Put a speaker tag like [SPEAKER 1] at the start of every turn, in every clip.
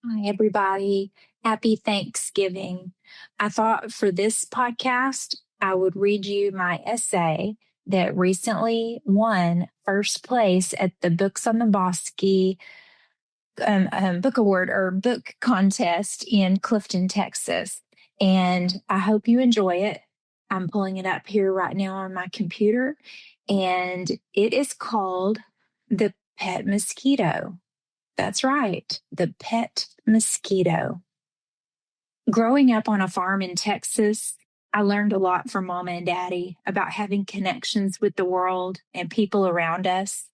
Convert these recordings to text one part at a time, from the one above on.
[SPEAKER 1] Hi, everybody. Happy Thanksgiving. I thought for this podcast, I would read you my essay that recently won first place at the Books on the Bosque Book Award or Book Contest in Clifton, Texas. And I hope you enjoy it. I'm pulling it up here right now on my computer, and it is called The Pet Mosquito. That's right, the pet mosquito. Growing up on a farm in Texas, I learned a lot from Mama and Daddy about having connections with the world and people around us.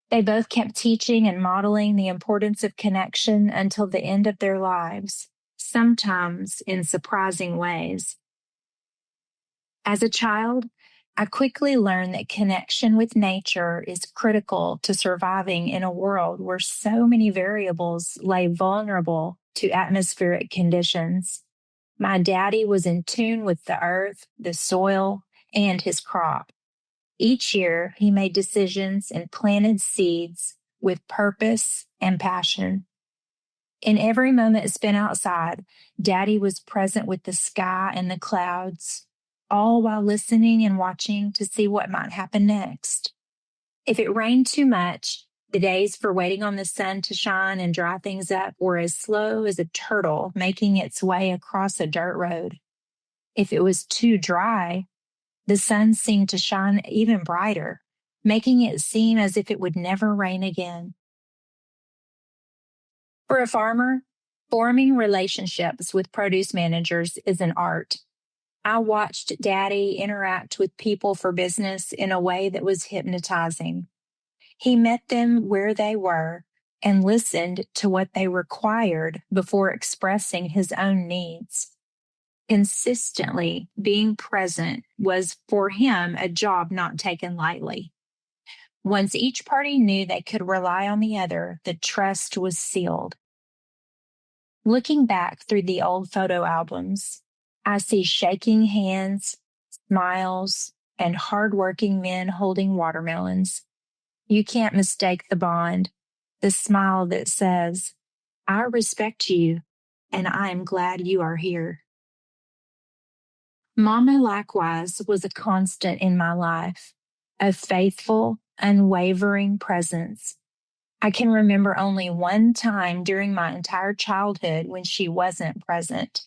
[SPEAKER 1] They both kept teaching and modeling the importance of connection until the end of their lives, sometimes in surprising ways. As a child, I quickly learned that connection with nature is critical to surviving in a world where so many variables lay vulnerable to atmospheric conditions. My daddy was in tune with the earth, the soil, and his crop. Each year, he made decisions and planted seeds with purpose and passion. In every moment spent outside, Daddy was present with the sky and the clouds, all while listening and watching to see what might happen next. If it rained too much, the days for waiting on the sun to shine and dry things up were as slow as a turtle making its way across a dirt road. If it was too dry, the sun seemed to shine even brighter, making it seem as if it would never rain again. For a farmer, forming relationships with produce managers is an art. I watched Daddy interact with people for business in a way that was hypnotizing. He met them where they were and listened to what they required before expressing his own needs. Consistently being present was for him a job not taken lightly. Once each party knew they could rely on the other, the trust was sealed. Looking back through the old photo albums, I see shaking hands, smiles, and hardworking men holding watermelons. You can't mistake the bond, the smile that says, "I respect you, and I am glad you are here." Mama, likewise, was a constant in my life, a faithful, unwavering presence. I can remember only one time during my entire childhood when she wasn't present.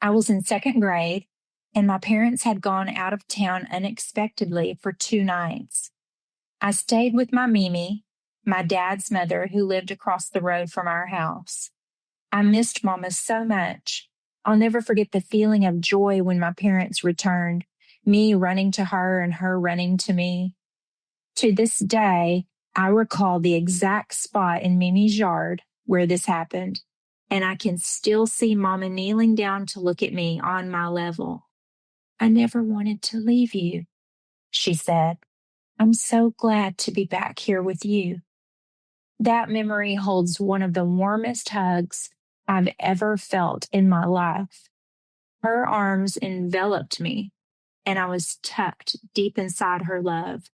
[SPEAKER 1] I was in second grade, and my parents had gone out of town unexpectedly for 2 nights. I stayed with my Mimi, my dad's mother, who lived across the road from our house. I missed Mama so much. I'll never forget the feeling of joy when my parents returned, me running to her and her running to me. To this day, I recall the exact spot in Mimi's yard where this happened, and I can still see Mama kneeling down to look at me on my level. "I never wanted to leave you," she said. "I'm so glad to be back here with you." That memory holds one of the warmest hugs I've ever felt in my life. Her arms enveloped me, and I was tucked deep inside her love.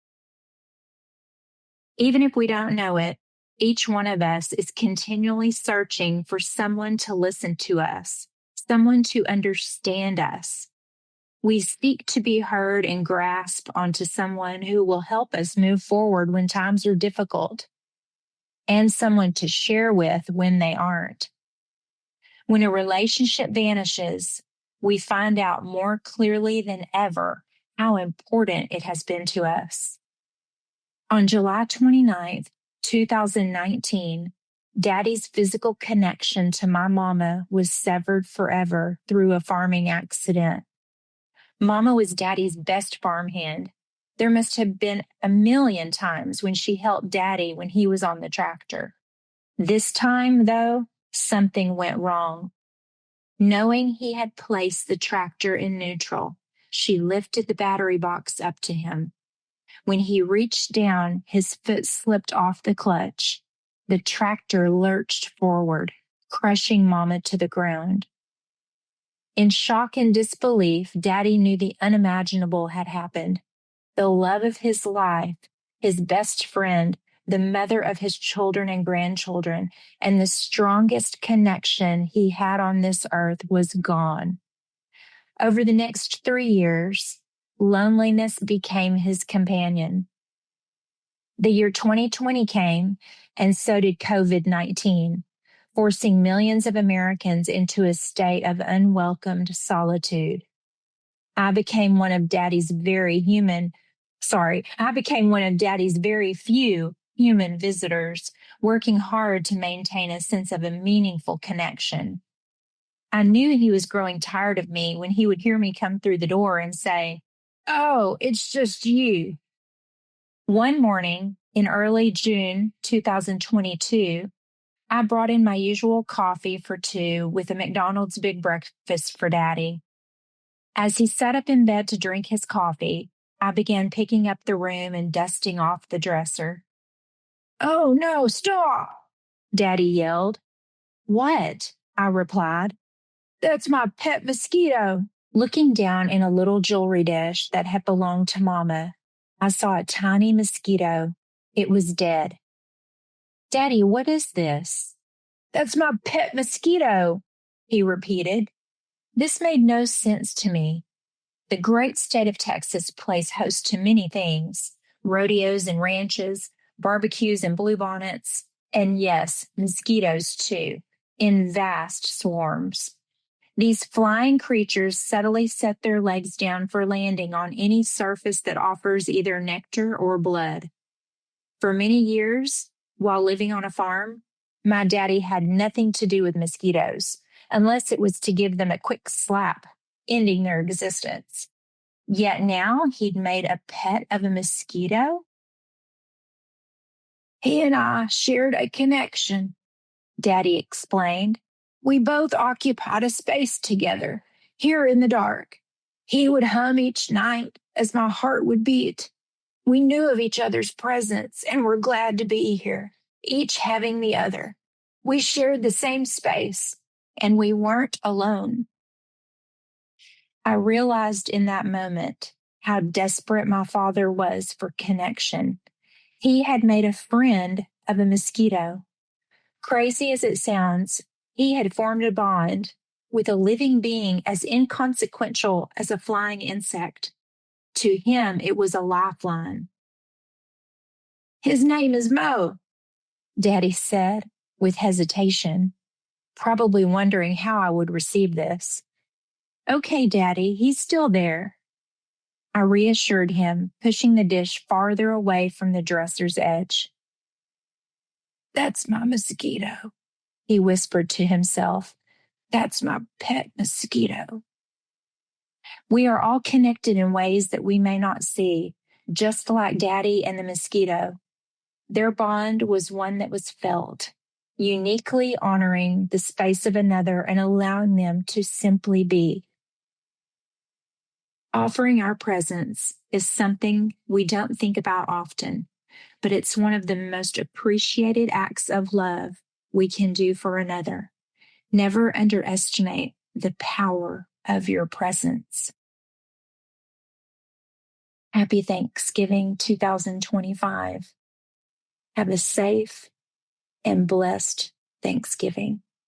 [SPEAKER 1] Even if we don't know it, each one of us is continually searching for someone to listen to us, someone to understand us. We seek to be heard and grasp onto someone who will help us move forward when times are difficult, and someone to share with when they aren't. When a relationship vanishes, we find out more clearly than ever how important it has been to us. On July 29th, 2019, Daddy's physical connection to my mama was severed forever through a farming accident. Mama was Daddy's best farmhand. There must have been a million times when she helped Daddy when he was on the tractor. This time, though, something went wrong. Knowing he had placed the tractor in neutral, she lifted the battery box up to him. When he reached down, his foot slipped off the clutch. The tractor lurched forward, crushing Mama to the ground. In shock and disbelief, Daddy knew the unimaginable had happened. The love of his life, his best friend, the mother of his children and grandchildren, and the strongest connection he had on this earth was gone. Over the next 3 years, loneliness became his companion. The year 2020 came, and so did COVID-19, forcing millions of Americans into a state of unwelcomed solitude. I became one of Daddy's very few human visitors, working hard to maintain a sense of a meaningful connection. I knew he was growing tired of me when he would hear me come through the door and say, "Oh, it's just you." One morning in early June 2022, I brought in my usual coffee for two with a McDonald's big breakfast for Daddy. As he sat up in bed to drink his coffee, I began picking up the room and dusting off the dresser. "Oh, no, stop!" Daddy yelled. "What?" I replied. "That's my pet mosquito." Looking down in a little jewelry dish that had belonged to Mama, I saw a tiny mosquito. It was dead. "Daddy, what is this?" "That's my pet mosquito," he repeated. This made no sense to me. The great state of Texas plays host to many things: rodeos and ranches, barbecues and bluebonnets, and yes, mosquitoes too, in vast swarms. These flying creatures subtly set their legs down for landing on any surface that offers either nectar or blood. For many years, while living on a farm, my daddy had nothing to do with mosquitoes, unless it was to give them a quick slap, ending their existence. Yet now he'd made a pet of a mosquito? "He and I shared a connection," Daddy explained. "We both occupied a space together, here in the dark. He would hum each night as my heart would beat. We knew of each other's presence and were glad to be here, each having the other. We shared the same space, and we weren't alone." I realized in that moment how desperate my father was for connection. He had made a friend of a mosquito. Crazy as it sounds, he had formed a bond with a living being as inconsequential as a flying insect. To him, it was a lifeline. "His name is Mo," Daddy said with hesitation, probably wondering how I would receive this. "Okay, Daddy, he's still there," I reassured him, pushing the dish farther away from the dresser's edge. "That's my mosquito," he whispered to himself. "That's my pet mosquito." We are all connected in ways that we may not see, just like Daddy and the mosquito. Their bond was one that was felt, uniquely honoring the space of another and allowing them to simply be. Offering our presence is something we don't think about often, but it's one of the most appreciated acts of love we can do for another. Never underestimate the power of your presence. Happy Thanksgiving 2025. Have a safe and blessed Thanksgiving.